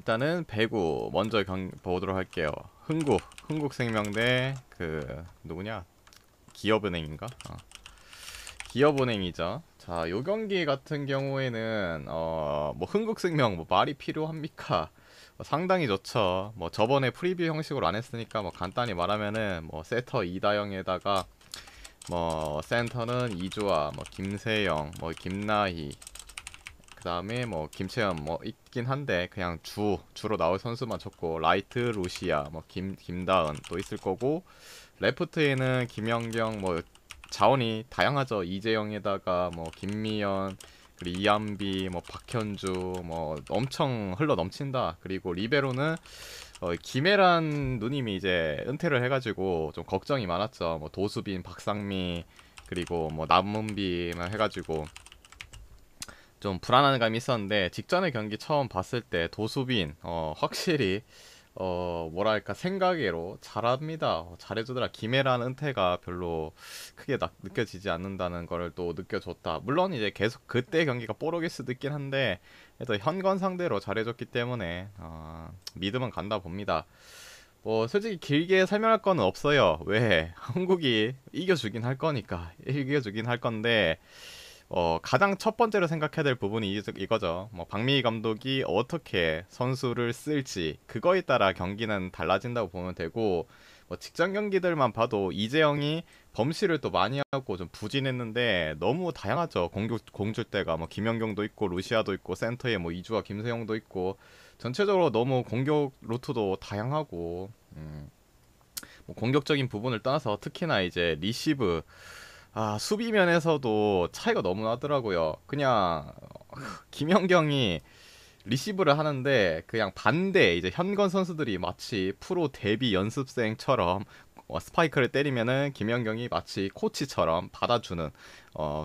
일단은 배구 먼저 보도록 할게요. 흥국생명 대 누구냐? 기업은행인가? 기업은행이죠. 자, 요 경기 같은 경우에는 뭐 흥국생명 뭐 말이 필요합니까? 상당히 좋죠. 뭐 저번에 프리뷰 형식으로 안 했으니까 뭐 간단히 말하면은 뭐 세터 이다영에다가 뭐 센터는 이주아, 뭐 김세영, 뭐 김나희, 그 다음에 뭐 김채연 뭐 있긴 한데 그냥 주로 나올 선수만 쳤고, 라이트 루시아, 뭐 김다은 또 있을 거고, 레프트에는 김연경, 뭐 자원이 다양하죠. 이재영에다가 뭐 김미연, 그리고 이한비, 뭐 박현주, 뭐 엄청 흘러 넘친다. 그리고 리베로는 김혜란 누님이 이제 은퇴를 해가지고 좀 걱정이 많았죠. 뭐 도수빈, 박상미, 그리고 뭐 남문비만 해가지고 좀 불안한 감이 있었는데, 직전의 경기 처음 봤을 때 도수빈 확실히 뭐랄까 생각외로 잘합니다. 잘해주더라. 김혜란 은퇴가 별로 크게 느껴지지 않는다는 걸 또 느껴줬다. 물론 이제 계속 그때 경기가 뽀록일 수도 있긴 한데, 그래도 현건 상대로 잘해줬기 때문에 믿음은 간다 봅니다. 뭐 솔직히 길게 설명할 거는 없어요. 왜? 한국이 이겨주긴 할 거니까. 이겨주긴 할 건데, 가장 첫 번째로 생각해야 될 부분이 이거죠. 뭐 박미희 감독이 어떻게 선수를 쓸지, 그거에 따라 경기는 달라진다고 보면 되고, 뭐 직전 경기들만 봐도 이재영이 범실을 또 많이 하고 좀 부진했는데 너무 다양하죠. 공줄대가 뭐 김연경도 있고 루시아도 있고 센터에 뭐 이주와 김세영도 있고, 전체적으로 너무 공격 루트도 다양하고, 뭐 공격적인 부분을 떠나서 특히나 이제 리시브, 수비면에서도 차이가 너무 나더라고요. 그냥 김연경이 리시브를 하는데 그냥 반대, 이제 현건 선수들이 마치 프로 데뷔 연습생처럼 스파이크를 때리면은 김연경이 마치 코치처럼 받아주는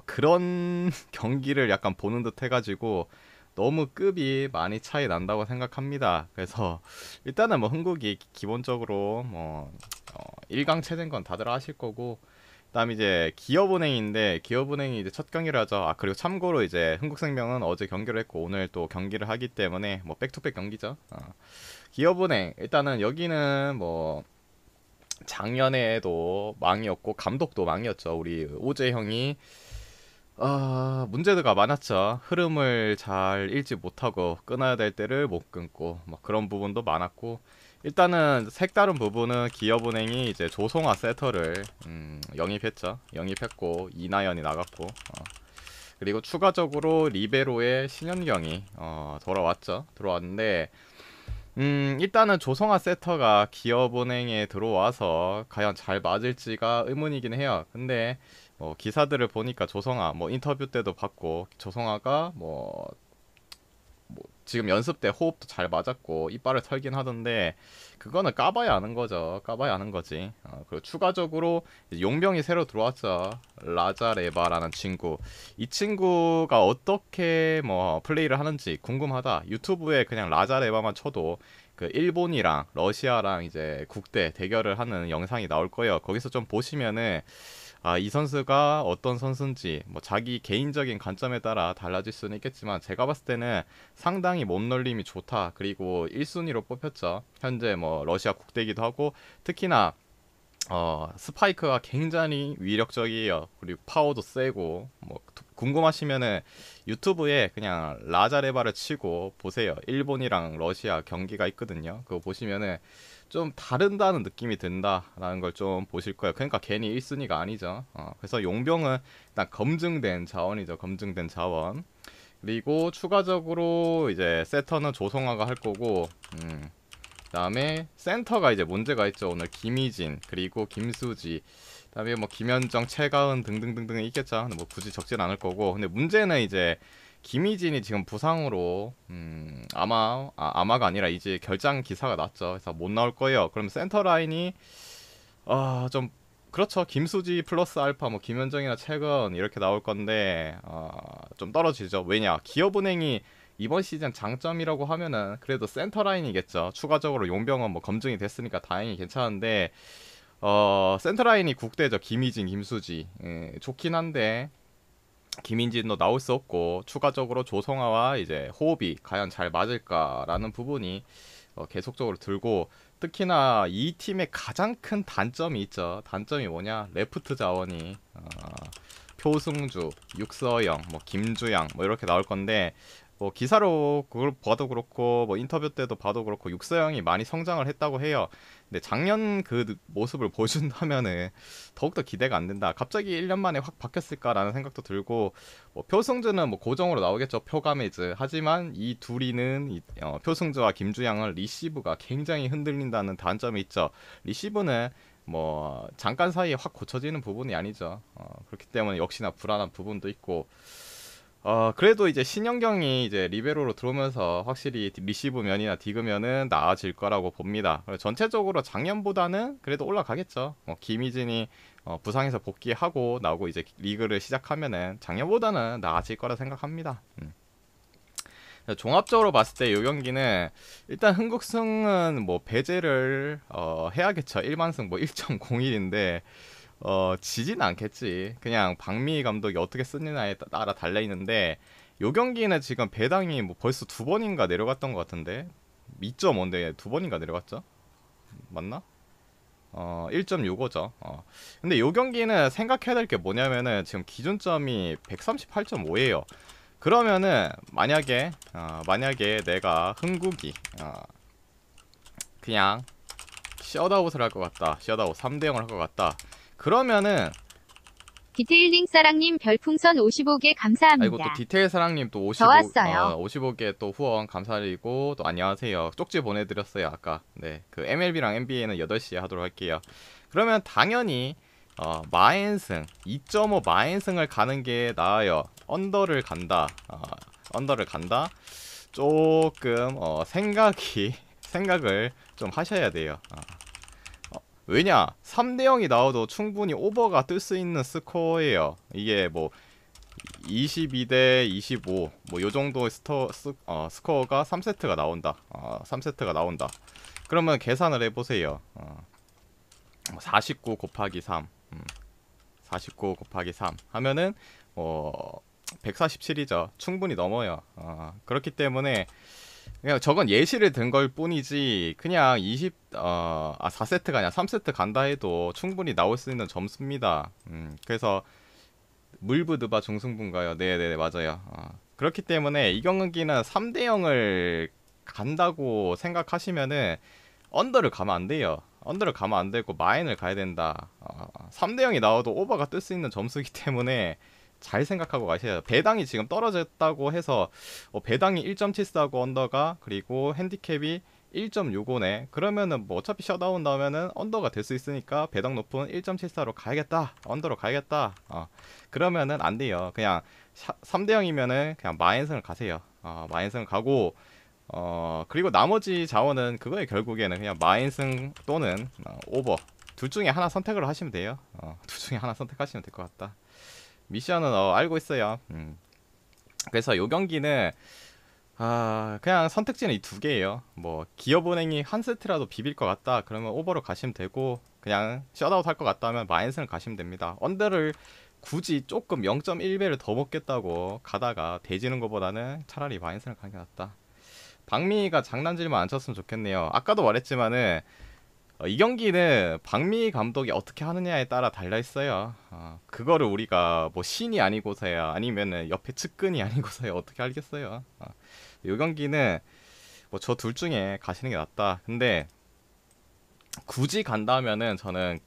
그런 경기를 약간 보는 듯 해가지고 너무 급이 많이 차이 난다고 생각합니다. 그래서 일단은 뭐 흥국이 기본적으로 뭐 1강 체제인 건 다들 아실 거고, 그다음 이제 기업은행인데, 기업은행이 이제 첫 경기를 하죠. 그리고 참고로 이제 흥국생명은 어제 경기를 했고 오늘 또 경기를 하기 때문에 뭐 백투백 경기죠. 기업은행 일단은 여기는 뭐 작년에도 망이었고 감독도 망이었죠. 우리 오재 형이 문제가 많았죠. 흐름을 잘 읽지 못하고 끊어야 될 때를 못 끊고 막 그런 부분도 많았고, 일단은 색다른 부분은 기업은행이 이제 조성아 세터를 영입했죠. 영입했고 이나연이 나갔고, 그리고 추가적으로 리베로의 신현경이 들어왔는데, 일단은 조성아 세터가 기업은행에 들어와서 과연 잘 맞을지가 의문이긴 해요. 근데 기사들을 보니까 조성아 뭐 인터뷰 때도 봤고, 조성아가 뭐 지금 연습 때 호흡도 잘 맞았고 이빨을 털긴 하던데, 그거는 까봐야 아는 거죠. 까봐야 아는 거지. 그리고 추가적으로 이제 용병이 새로 들어왔죠. 라자레바라는 친구. 이 친구가 어떻게 뭐 플레이를 하는지 궁금하다. 유튜브에 그냥 라자레바만 쳐도 그 일본이랑 러시아랑 이제 국대 대결을 하는 영상이 나올 거예요. 거기서 좀 보시면은 이 선수가 어떤 선수인지 뭐 자기 개인적인 관점에 따라 달라질 수는 있겠지만, 제가 봤을 때는 상당히 몸놀림이 좋다. 그리고 1순위로 뽑혔죠. 현재 뭐 러시아 국대이기도 하고, 특히나 스파이크가 굉장히 위력적이에요. 그리고 파워도 세고, 뭐 궁금하시면은 유튜브에 그냥 라자레바를 치고 보세요. 일본이랑 러시아 경기가 있거든요. 그거 보시면은 좀 다른다는 느낌이 든다라는 걸 좀 보실 거예요. 그러니까 괜히 1순위가 아니죠. 그래서 용병은 일단 검증된 자원이죠. 검증된 자원. 그리고 추가적으로 이제 세터는 조성아가 할 거고, 그다음에 센터가 이제 문제가 있죠. 오늘 김희진, 그리고 김수지, 그다음에 뭐 김현정, 최가은 등등등등 있겠죠. 근데 뭐 굳이 적진 않을 거고, 근데 문제는 이제 김희진이 지금 부상으로 아마가 아니라 이제 결장 기사가 났죠. 그래서 못 나올 거예요. 그럼 센터 라인이 좀 그렇죠. 김수지 플러스 알파 뭐 김현정이나 최근 이렇게 나올 건데 좀 떨어지죠. 왜냐? 기업은행이 이번 시즌 장점이라고 하면은 그래도 센터 라인이겠죠. 추가적으로 용병은 뭐 검증이 됐으니까 다행히 괜찮은데, 센터 라인이 국대죠. 김희진, 김수지. 좋긴 한데 김인진도 나올 수 없고 추가적으로 조성아와 이제 호흡이 과연 잘 맞을까라는 부분이 계속적으로 들고 특히나 이 팀의 가장 큰 단점이 있죠. 단점이 뭐냐? 레프트 자원이 표승주, 육서영, 뭐 김주양 뭐 이렇게 나올 건데 뭐 기사로 그걸 봐도 그렇고 뭐 인터뷰 때도 봐도 그렇고 육서영이 많이 성장을 했다고 해요. 근데 작년 그 모습을 보여준다면은 더욱더 기대가 안 된다. 갑자기 1년 만에 확 바뀌었을까라는 생각도 들고 뭐 표승주는 뭐 고정으로 나오겠죠. 표가메즈. 하지만 이 둘이는 표승주와 김주양은 리시브가 굉장히 흔들린다는 단점이 있죠. 리시브는 뭐 잠깐 사이에 확 고쳐지는 부분이 아니죠. 그렇기 때문에 역시나 불안한 부분도 있고 그래도 이제 신영경이 이제 리베로로 들어오면서 확실히 리시브 면이나 디그면은 나아질 거라고 봅니다. 전체적으로 작년보다는 그래도 올라가겠죠. 김희진이 부상에서 복귀하고 나오고 이제 리그를 시작하면은 작년보다는 나아질 거라 생각합니다. 종합적으로 봤을 때 이 경기는 일단 흥국승은 뭐 배제를 해야겠죠. 1만승 뭐 1.01인데 지진 않겠지. 그냥 박미 감독이 어떻게 쓰느냐에 따라 달려있는데 요 경기는 지금 배당이 뭐 벌써 2번인가 내려갔던 것 같은데 2.5인데 2번인가 내려갔죠? 맞나? 1.65죠. 근데 요 경기는 생각해야 될 게 뭐냐면은 지금 기준점이 138.5예요. 그러면은 만약에 내가 흥국이 그냥 셧아웃을 할 것 같다. 셧아웃 3대0을 할 것 같다. 그러면은 디테일링 사랑님 별풍선 55개 감사합니다. 아이고 또 디테일 사랑님 또 저 왔어요. 55개 또 후원 감사드리고 또 안녕하세요. 쪽지 보내드렸어요 아까. 네, 그 MLB랑 NBA는 8시에 하도록 할게요. 그러면 당연히 마엔승 2.5 마엔승을 가는 게 나아요. 언더를 간다. 언더를 간다. 조금 생각을 좀 하셔야 돼요. 왜냐 3대0이 나와도 충분히 오버가 뜰 수 있는 스코어예요. 이게 뭐 22대 25 뭐 요정도 스코어가 3세트가 나온다. 3세트가 나온다. 그러면 계산을 해보세요. 49 곱하기 3 49 곱하기 3 하면은 147이죠. 충분히 넘어요. 그렇기 때문에 그냥 저건 예시를 든 걸 뿐이지 그냥 4세트가 아니라 3세트 간다 해도 충분히 나올 수 있는 점수입니다. 그래서 물부드바 중승분가요. 네네 맞아요. 그렇기 때문에 이 경기는 3대0을 간다고 생각하시면은 언더를 가면 안 돼요. 언더를 가면 안 되고 마인을 가야 된다. 3대0이 나와도 오버가 뜰 수 있는 점수이기 때문에 잘 생각하고 가셔야 돼요. 배당이 지금 떨어졌다고 해서 배당이 1.74고 언더가 그리고 핸디캡이 1.65네. 그러면은 뭐 어차피 셧다운 나오면은 언더가 될 수 있으니까 배당 높은 1.74로 가야겠다. 언더로 가야겠다. 그러면은 안 돼요. 그냥 3대0이면은 그냥 마인승을 가세요. 마인승을 가고 그리고 나머지 자원은 그거에 결국에는 그냥 마인승 또는 오버 둘 중에 하나 선택을 하시면 돼요. 둘 중에 하나 선택하시면 될 것 같다. 미션은 알고 있어요. 그래서 요 경기는 그냥 선택지는 이 두 개예요. 뭐 기업은행이 한 세트라도 비빌 것 같다. 그러면 오버로 가시면 되고 그냥 셧아웃 할 것 같다면 마인슨을 가시면 됩니다. 언더를 굳이 조금 0.1배를 더 먹겠다고 가다가 대지는 것보다는 차라리 마인슨을 가는 게 낫다. 박미가 장난질만 안 쳤으면 좋겠네요. 아까도 말했지만은 이 경기는 박미 감독이 어떻게 하느냐에 따라 달려 있어요. 그거를 우리가 뭐 신이 아니고서야 아니면은 옆에 측근이 아니고서야 어떻게 알겠어요. 이 경기는 뭐 저 둘 중에 가시는 게 낫다. 근데 굳이 간다면은 저는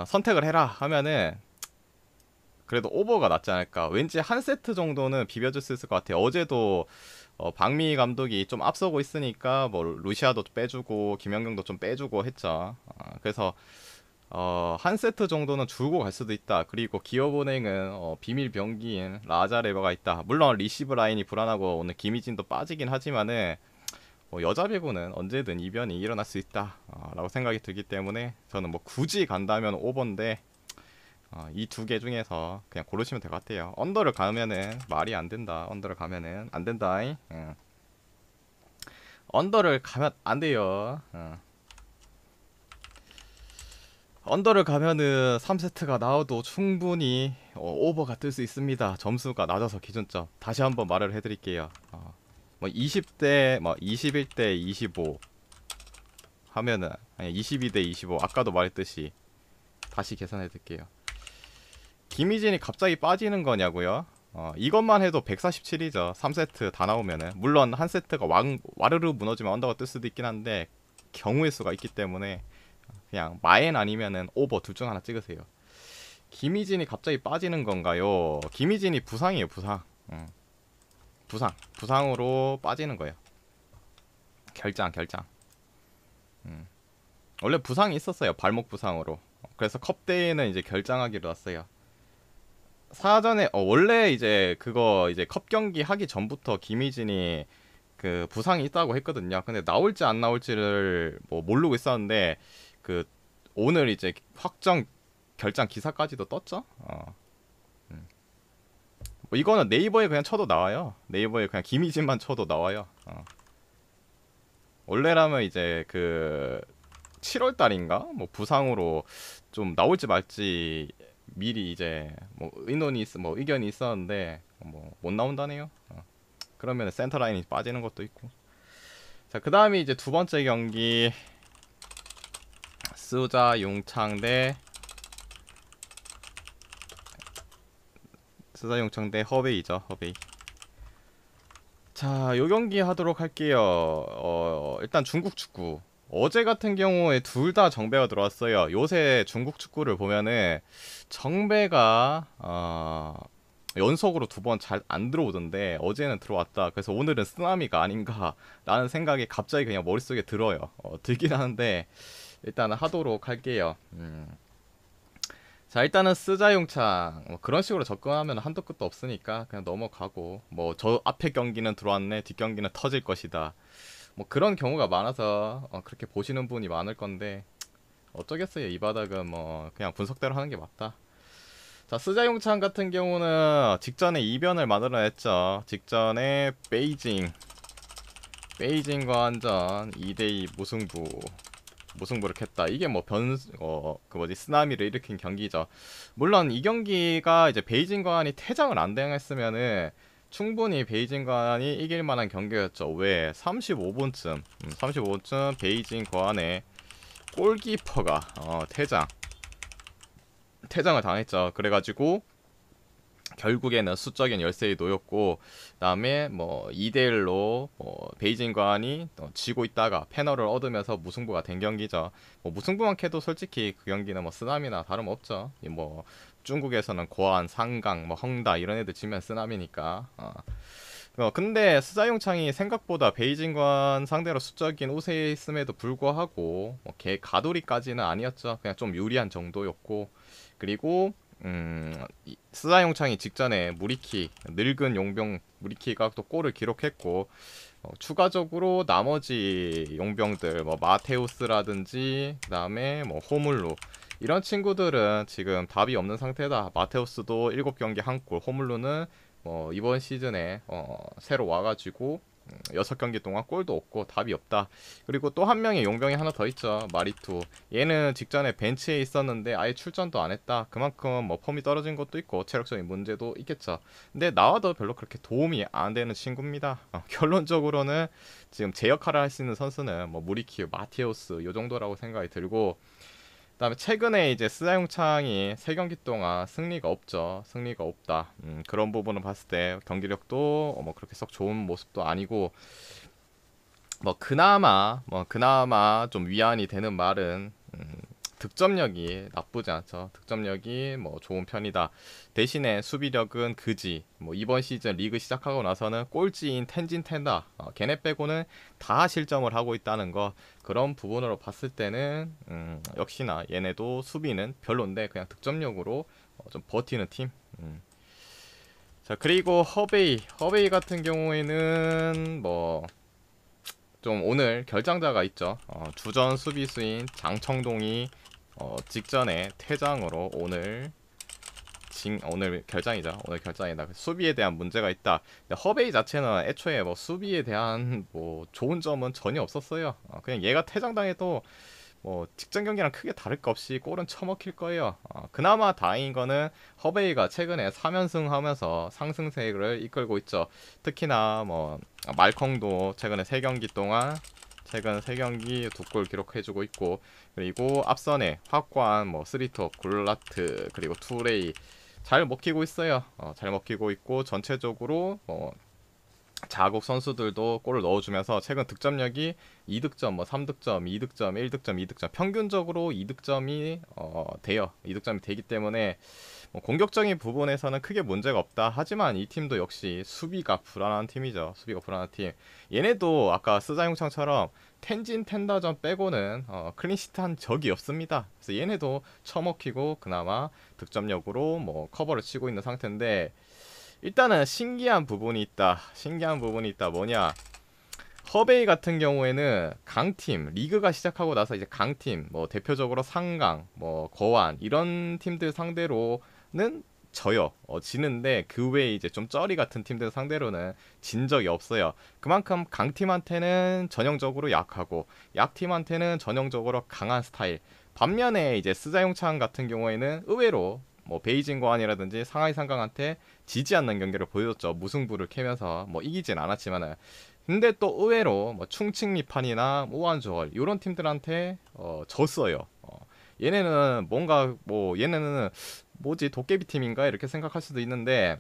선택을 해라 하면은 그래도 오버가 낫지 않을까. 왠지 한 세트 정도는 비벼줄 수 있을 것 같아요. 어제도 박미 감독이 좀 앞서고 있으니까 뭐 루시아도 빼주고 김연경도 좀 빼주고 했죠. 그래서 한 세트 정도는 줄고 갈 수도 있다. 그리고 기업은행은 비밀 병기인 라자레버가 있다. 물론 리시브 라인이 불안하고 오늘 김희진도 빠지긴 하지만은 여자 배구는 언제든 이변이 일어날 수 있다 라고 생각이 들기 때문에 저는 뭐 굳이 간다면 오버인데 이 두 개 중에서 그냥 고르시면 될 것 같아요. 언더를 가면은 말이 안 된다. 언더를 가면은 안 된다. 언더를 가면 안 돼요. 언더를 가면은 3세트가 나와도 충분히 오버가 뜰 수 있습니다. 점수가 낮아서 기준점. 다시 한번 말을 해드릴게요. 뭐 20대, 뭐 21대 25 하면은 아니 22대 25 아까도 말했듯이 다시 계산해드릴게요. 김희진이 갑자기 빠지는 거냐고요? 이것만 해도 147이죠. 3세트 다 나오면은. 물론 한 세트가 와르르 무너지면 언더가 뜰 수도 있긴 한데 경우의 수가 있기 때문에 그냥 마엔 아니면은 오버 둘 중 하나 찍으세요. 김희진이 갑자기 빠지는 건가요? 김희진이 부상이에요. 부상. 부상으로 빠지는 거예요. 결장. 원래 부상이 있었어요. 발목 부상으로. 그래서 컵대회는 이제 결장하기로 했어요. 사전에 원래 이제 그거 이제 컵 경기 하기 전부터 김희진이 그 부상이 있다고 했거든요. 근데 나올지 안 나올지를 뭐 모르고 있었는데 그 오늘 이제 확정 결장 기사까지도 떴죠. 뭐 이거는 네이버에 그냥 쳐도 나와요. 네이버에 그냥 김희진만 쳐도 나와요. 원래라면 이제 그 7월 달인가 뭐 부상으로 좀 나올지 말지 미리 이제 뭐 뭐 의견이 있었는데 뭐 못 나온다네요. 그러면 센터 라인이 빠지는 것도 있고. 자, 그다음에 이제 두 번째 경기 스자 용창 대 허베이죠. 허베이. 자, 요 경기 하도록 할게요. 일단 중국 축구. 어제 같은 경우에 둘 다 정배가 들어왔어요. 요새 중국 축구를 보면은 정배가 연속으로 두 번 잘 안 들어오던데 어제는 들어왔다. 그래서 오늘은 쓰나미가 아닌가라는 생각이 갑자기 그냥 머릿속에 들어요. 들긴 하는데 일단 하도록 할게요. 자, 일단은 스자용창 뭐 그런 식으로 접근하면 한도 끝도 없으니까 그냥 넘어가고, 뭐 저 앞에 경기는 들어왔네, 뒷 경기는 터질 것이다, 뭐 그런 경우가 많아서 그렇게 보시는 분이 많을 건데 어쩌겠어요. 이 바닥은 뭐 그냥 분석대로 하는 게 맞다. 자, 스자용창 같은 경우는 직전에 이변을 만들어냈죠. 직전에 베이징과 한전 2대2 무승부를 캤다. 이게 뭐 쓰나미를 일으킨 경기죠. 물론 이 경기가 이제 베이징관이 퇴장을 안 당했으면은 충분히 베이징관이 이길 만한 경기였죠. 왜? 35분쯤 베이징관의 골키퍼가 퇴장을 당했죠. 그래가지고 결국에는 수적인 열세에 놓였고, 그다음에 뭐 2대1로 베이징관이 지고 있다가 페널을 얻으면서 무승부가 된 경기죠. 뭐 무승부만 캐도 솔직히 그 경기는 뭐 쓰나미나 다름없죠. 뭐 중국에서는 고안, 상강, 뭐 헝다 이런 애들 지면 쓰나미니까. 근데 스자용창이 생각보다 베이징관 상대로 수적인 우세했음에도 불구하고 개 가돌이까지는 아니었죠. 그냥 좀 유리한 정도였고, 그리고 스자용창이 직전에 늙은 용병 무리키가 또 골을 기록했고, 추가적으로 나머지 용병들 뭐 마테우스라든지 그다음에 뭐 호물루 이런 친구들은 지금 답이 없는 상태다. 마테우스도 7경기 1골, 호물루는 이번 시즌에 새로 와가지고 6경기 동안 골도 없고 답이 없다. 그리고 또 한 명의 용병이 하나 더 있죠. 마리투. 얘는 직전에 벤치에 있었는데 아예 출전도 안 했다. 그만큼 뭐 폼이 떨어진 것도 있고 체력적인 문제도 있겠죠. 근데 나와도 별로 그렇게 도움이 안 되는 친구입니다. 결론적으로는 지금 제 역할을 할 수 있는 선수는 뭐 무리키, 마티우스 요 정도라고 생각이 들고, 그다음에 최근에 이제 스자용창이 3경기 동안 승리가 없죠. 승리가 없다. 그런 부분을 봤을 때 경기력도 뭐 그렇게 썩 좋은 모습도 아니고, 뭐 그나마 좀 위안이 되는 말은 득점력이 나쁘지 않죠. 득점력이 뭐 좋은 편이다. 대신에 수비력은 그지. 뭐 이번 시즌 리그 시작하고 나서는 꼴찌인 텐진 텐다. 걔네 빼고는 다 실점을 하고 있다는 거. 그런 부분으로 봤을 때는 역시나 얘네도 수비는 별론데 그냥 득점력으로 좀 버티는 팀. 자, 그리고 허베이 같은 경우에는 뭐 좀 오늘 결장자가 있죠. 주전 수비수인 장청동이 직전에 퇴장으로 오늘 결장이죠. 오늘 결장이다. 수비에 대한 문제가 있다. 근데 허베이 자체는 애초에 뭐 수비에 대한 뭐 좋은 점은 전혀 없었어요. 그냥 얘가 퇴장당해도 뭐 직전 경기랑 크게 다를 거 없이 골은 쳐먹힐 거예요. 그나마 다행인 거는 허베이가 최근에 3연승 하면서 상승세를 이끌고 있죠. 특히나 뭐 말컹도 최근에 3경기 동안 최근 3경기 2골 기록해주고 있고, 그리고 앞선에 확관, 뭐 스리톱, 굴라트, 그리고 투레이 잘 먹히고 있어요. 잘 먹히고 있고, 전체적으로 자국 선수들도 골을 넣어주면서 최근 득점력이 2득점, 뭐 3득점, 2득점, 1득점, 2득점 평균적으로 2득점이 돼요. 2득점이 되기 때문에 뭐 공격적인 부분에서는 크게 문제가 없다. 하지만 이 팀도 역시 수비가 불안한 팀이죠. 수비가 불안한 팀. 얘네도 아까 스자용창처럼 텐진 텐다전 빼고는 클린시트 한 적이 없습니다. 그래서 얘네도 처먹히고 그나마 득점력으로 뭐 커버를 치고 있는 상태인데, 일단은 신기한 부분이 있다. 신기한 부분이 있다. 뭐냐? 허베이 같은 경우에는 강팀, 리그가 시작하고 나서 이제 강팀, 뭐 대표적으로 상강, 뭐 거완 이런 팀들 상대로는 져요. 지는데 그 외에 이제 좀 쩌리 같은 팀들 상대로는 진 적이 없어요. 그만큼 강팀한테는 전형적으로 약하고 약팀한테는 전형적으로 강한 스타일. 반면에 이제 스자용창 같은 경우에는 의외로 뭐 베이징 고안이라든지 상하이 상강한테 지지 않는 경기를 보여줬죠. 무승부를 캐면서 뭐 이기진 않았지만은. 근데 또 의외로 뭐 충칭리판이나 우완주얼 이런 팀들한테 졌어요. 얘네는 뭔가 뭐 얘네는 뭐지 도깨비 팀인가 이렇게 생각할 수도 있는데,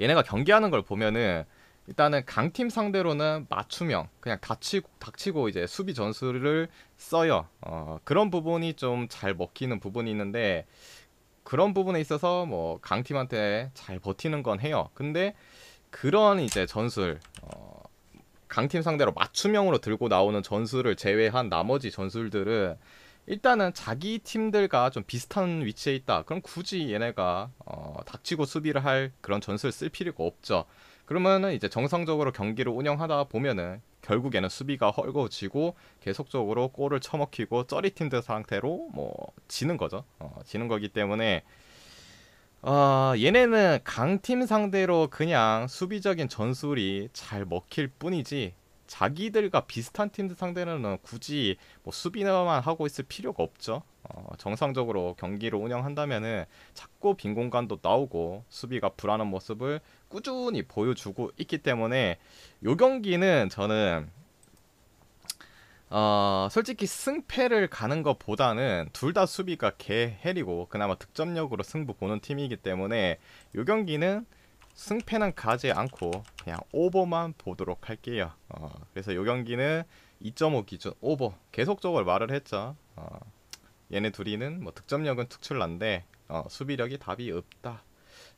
얘네가 경기하는 걸 보면은 일단은 강팀 상대로는 맞춤형 그냥 닥치고 이제 수비 전술을 써요. 그런 부분이 좀 잘 먹히는 부분이 있는데, 그런 부분에 있어서 뭐 강팀한테 잘 버티는 건 해요. 근데 그런 이제 전술 강팀 상대로 맞춤형으로 들고 나오는 전술을 제외한 나머지 전술들은 일단은 자기 팀들과 좀 비슷한 위치에 있다. 그럼 굳이 얘네가 닥치고 수비를 할 그런 전술을 쓸 필요가 없죠. 그러면은 이제 정상적으로 경기를 운영하다 보면은 결국에는 수비가 헐거워지고 계속적으로 골을 쳐먹히고 쩌리 팀들 상태로 뭐 지는 거죠. 지는 거기 때문에 얘네는 강팀 상대로 그냥 수비적인 전술이 잘 먹힐 뿐이지, 자기들과 비슷한 팀들 상대로는 굳이 뭐 수비만 하고 있을 필요가 없죠. 정상적으로 경기를 운영한다면은 자꾸 빈 공간도 나오고 수비가 불안한 모습을 꾸준히 보여주고 있기 때문에 요 경기는 저는 솔직히 승패를 가는 것보다는 둘 다 수비가 개헬이고 그나마 득점력으로 승부 보는 팀이기 때문에 이 경기는 승패는 가지 않고 그냥 오버만 보도록 할게요. 그래서 이 경기는 2.5 기준 오버. 계속적으로 말을 했죠. 얘네 둘이는 뭐 득점력은 특출난데 수비력이 답이 없다.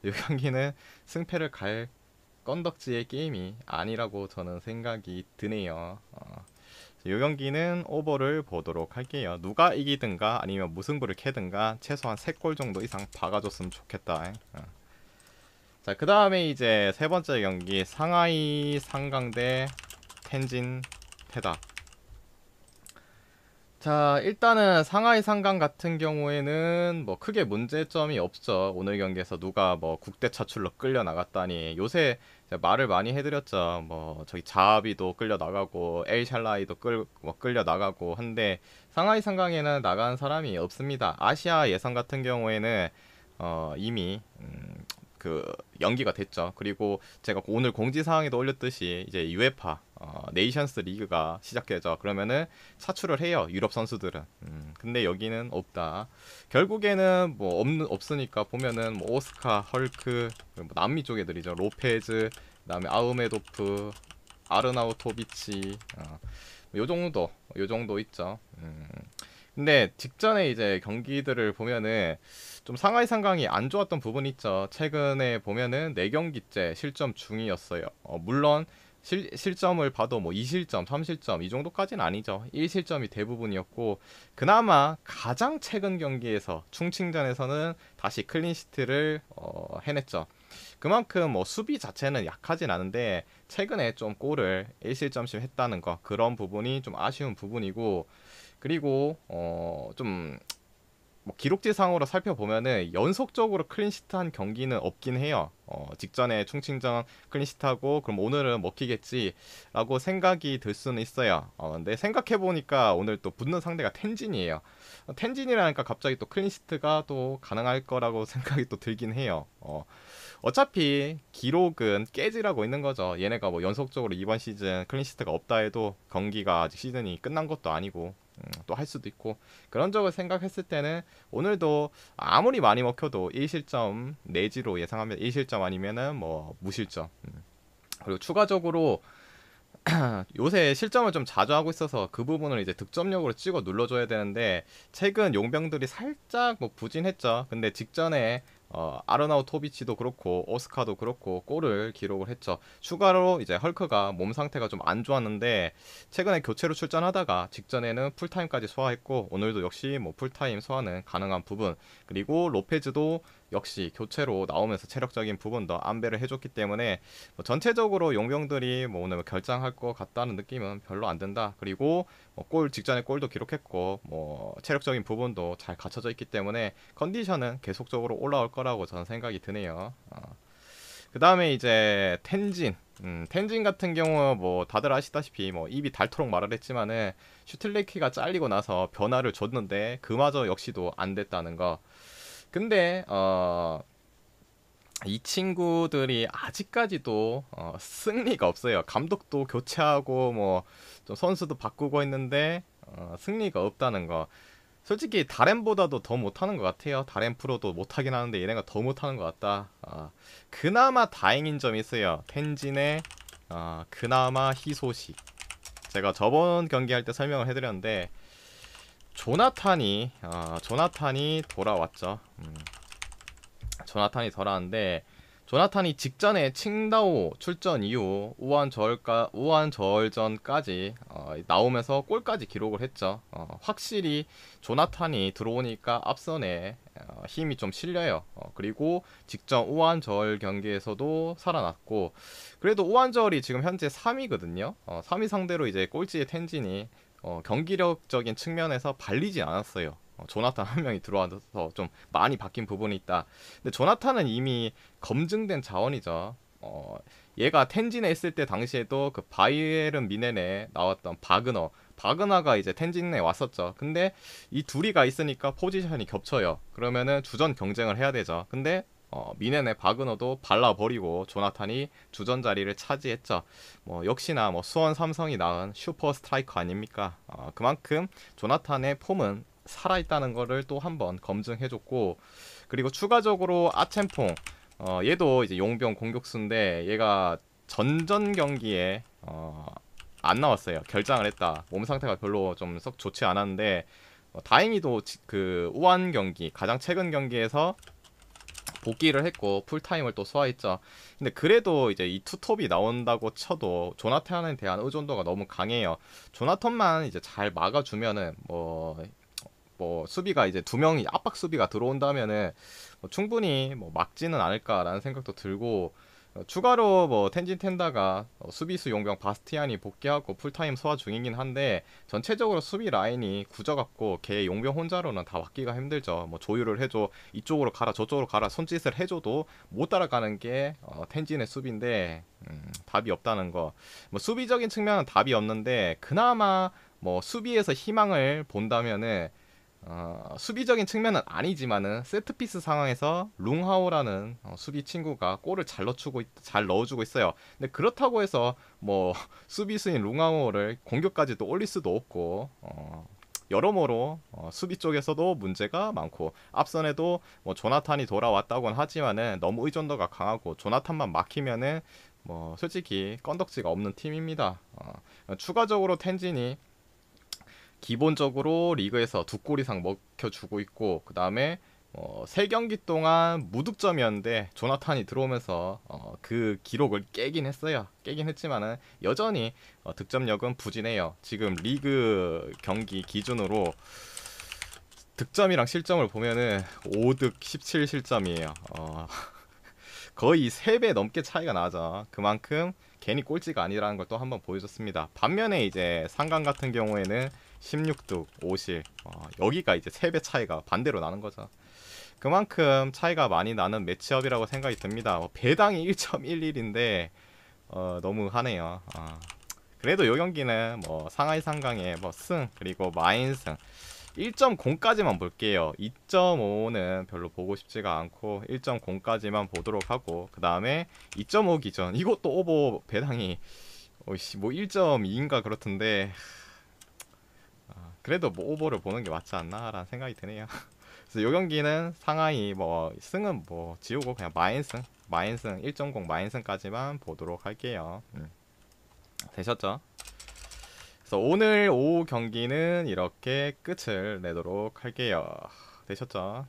이 경기는 승패를 갈 건덕지의 게임이 아니라고 저는 생각이 드네요. 이 경기는 오버를 보도록 할게요. 누가 이기든가 아니면 무승부를 캐든가 최소한 3골 정도 이상 박아줬으면 좋겠다. 자, 그 다음에 이제 세 번째 경기 상하이 상강 대 텐진 테다. 자, 일단은 상하이 상강 같은 경우에는 뭐 크게 문제점이 없죠. 오늘 경기에서 누가 뭐 국대 차출로 끌려 나갔다니. 요새 말을 많이 해드렸죠. 뭐 저기 자아비도 끌려 나가고 엘샬라이도 끌려 나가고 한데, 상하이 상강에는 나간 사람이 없습니다. 아시아 예선 같은 경우에는 이미 그 연기가 됐죠. 그리고 제가 오늘 공지사항에도 올렸듯이 이제 UEFA 네이션스 리그가 시작되죠. 그러면은 차출을 해요, 유럽 선수들은. 근데 여기는 없다. 결국에는 뭐 없으니까 보면은 뭐 오스카, 헐크, 뭐 남미 쪽 애들이죠. 로페즈, 그다음에 아우메도프, 아르나우토비치, 요 정도 있죠. 근데 직전에 이제 경기들을 보면은 좀 상하이 상강이 안 좋았던 부분이 있죠. 최근에 보면은 4경기째 실점 중이었어요. 물론 실점을 봐도 뭐 2실점, 3실점 이 정도까지는 아니죠. 1실점이 대부분이었고, 그나마 가장 최근 경기에서 충칭전에서는 다시 클린시트를 해냈죠. 그만큼 뭐 수비 자체는 약하진 않은데 최근에 좀 골을 1실점씩 했다는 거, 그런 부분이 좀 아쉬운 부분이고, 그리고 좀 뭐 기록지상으로 살펴보면은 연속적으로 클린시트한 경기는 없긴 해요. 직전에 충칭전 클린시트하고 그럼 오늘은 먹히겠지라고 생각이 들 수는 있어요. 근데 생각해보니까 오늘 또 붙는 상대가 텐진이에요. 텐진이라니까 갑자기 또 클린시트가 또 가능할 거라고 생각이 또 들긴 해요. 어차피 기록은 깨지라고 있는 거죠. 얘네가 뭐 연속적으로 이번 시즌 클린시트가 없다 해도 경기가 아직 시즌이 끝난 것도 아니고 또 할 수도 있고 그런 적을 생각했을 때는 오늘도 아무리 많이 먹혀도 1실점 내지로 예상하면 1실점 아니면은 뭐 무실점. 그리고 추가적으로 요새 실점을 좀 자주 하고 있어서 그 부분을 이제 득점력으로 찍어 눌러줘야 되는데 최근 용병들이 살짝 뭐 부진했죠. 근데 직전에 아르나우 토비치도 그렇고 오스카도 그렇고 골을 기록을 했죠. 추가로 이제 헐크가 몸 상태가 좀 안 좋았는데 최근에 교체로 출전하다가 직전에는 풀타임까지 소화했고 오늘도 역시 뭐 풀타임 소화는 가능한 부분 그리고 로페즈도 역시 교체로 나오면서 체력적인 부분도 안배를 해줬기 때문에 뭐 전체적으로 용병들이 뭐 오늘 결장할 것 같다는 느낌은 별로 안 든다. 그리고 뭐골 직전에 골도 기록했고 뭐 체력적인 부분도 잘 갖춰져 있기 때문에 컨디션은 계속적으로 올라올 거라고 저는 생각이 드네요. 그 다음에 이제 텐진. 텐진 같은 경우 뭐 다들 아시다시피 뭐 입이 닳도록 말을 했지만은 슈틸레키가 잘리고 나서 변화를 줬는데 그마저 역시도 안 됐다는 거. 근데 이 친구들이 아직까지도 승리가 없어요. 감독도 교체하고 뭐 좀 선수도 바꾸고 있는데 승리가 없다는 거. 솔직히 다렘보다도 더 못하는 것 같아요. 다렘 프로도 못하긴 하는데 얘네가 더 못하는 것 같다. 그나마 다행인 점이 있어요. 텐진의 그나마 희소식. 제가 저번 경기할 때 설명을 해드렸는데 조나탄이 돌아왔죠. 조나탄이 돌아왔는데 조나탄이 직전에 칭다오 출전 이후 우한저울전까지 나오면서 골까지 기록을 했죠. 확실히 조나탄이 들어오니까 앞선에 힘이 좀 실려요. 그리고 직전 우한저울 경기에서도 살아났고 그래도 우한저울이 지금 현재 3위거든요. 3위 상대로 이제 꼴찌의 텐진이 경기력적인 측면에서 발리지 않았어요. 조나탄 한 명이 들어와서 좀 많이 바뀐 부분이 있다. 근데 조나탄은 이미 검증된 자원이죠. 얘가 텐진에 있을 때 당시에도 그 바이에른 미넨에 나왔던 바그너가 이제 텐진에 왔었죠. 근데 이 둘이가 있으니까 포지션이 겹쳐요. 그러면은 주전 경쟁을 해야 되죠. 근데 미넨의 바그너도 발라버리고 조나탄이 주전 자리를 차지했죠. 뭐 역시나 뭐 수원 삼성이 낳은 슈퍼 스트라이커 아닙니까? 그만큼 조나탄의 폼은 살아있다는 거를 또 한번 검증해줬고 그리고 추가적으로 아첸퐁 얘도 이제 용병 공격수인데 얘가 전전 경기에 안 나왔어요. 결장을 했다. 몸 상태가 별로 좀 썩 좋지 않았는데 다행히도 그 우한 경기 가장 최근 경기에서 복귀를 했고 풀타임을 또 소화했죠. 근데 그래도 이제 이 투톱이 나온다고 쳐도 조나탄에 대한 의존도가 너무 강해요. 조나탄만 이제 잘 막아주면은 뭐 수비가 이제 두 명이 압박 수비가 들어온다면은 뭐 충분히 뭐 막지는 않을까라는 생각도 들고 추가로 뭐 텐진 텐다가 수비수 용병 바스티안이 복귀하고 풀타임 소화 중이긴 한데 전체적으로 수비 라인이 굳어갖고 걔 용병 혼자로는 다 막기가 힘들죠. 뭐 조율을 해줘 이쪽으로 가라 저쪽으로 가라 손짓을 해줘도 못 따라가는 게 텐진의 수비인데 답이 없다는 거. 뭐 수비적인 측면은 답이 없는데 그나마 뭐 수비에서 희망을 본다면은 수비적인 측면은 아니지만은 세트피스 상황에서 룽하오라는 수비 친구가 골을 잘 넣어주고 있어요. 근데 그렇다고 해서 뭐 수비수인 룽하오를 공격까지도 올릴 수도 없고 여러모로 수비 쪽에서도 문제가 많고 앞선에도 뭐 조나탄이 돌아왔다고는 하지만은 너무 의존도가 강하고 조나탄만 막히면은 뭐 솔직히 건덕지가 없는 팀입니다. 추가적으로 텐진이 기본적으로 리그에서 2골 이상 먹혀주고 있고 그 다음에 3경기 동안 무득점이었는데 조나탄이 들어오면서 그 기록을 깨긴 했지만은 여전히 득점력은 부진해요. 지금 리그 경기 기준으로 득점이랑 실점을 보면은 5득 17실점이에요. 거의 3배 넘게 차이가 나죠. 그만큼 괜히 꼴찌가 아니라는 걸 또 한번 보여줬습니다. 반면에 이제 상강 같은 경우에는 16득 5실. 여기가 이제 3배 차이가 반대로 나는 거죠. 그만큼 차이가 많이 나는 매치업이라고 생각이 듭니다. 배당이 1.11인데 너무 하네요. 그래도 요 경기는 뭐 상하이 상강의 뭐 승 그리고 마인승 1.0까지만 볼게요. 2.5는 별로 보고 싶지가 않고 1.0까지만 보도록 하고 그 다음에 2.5 기전 이것도 오버 배당이 뭐 1.2인가 그렇던데 그래도 뭐 오버를 보는 게 맞지 않나 라는 생각이 드네요. 그래서 요 경기는 상하이 뭐 승은 뭐 지우고 그냥 마인승 1.0 마인승까지만 보도록 할게요. 되셨죠? 그래서 오늘 오후 경기는 이렇게 끝을 내도록 할게요. 되셨죠?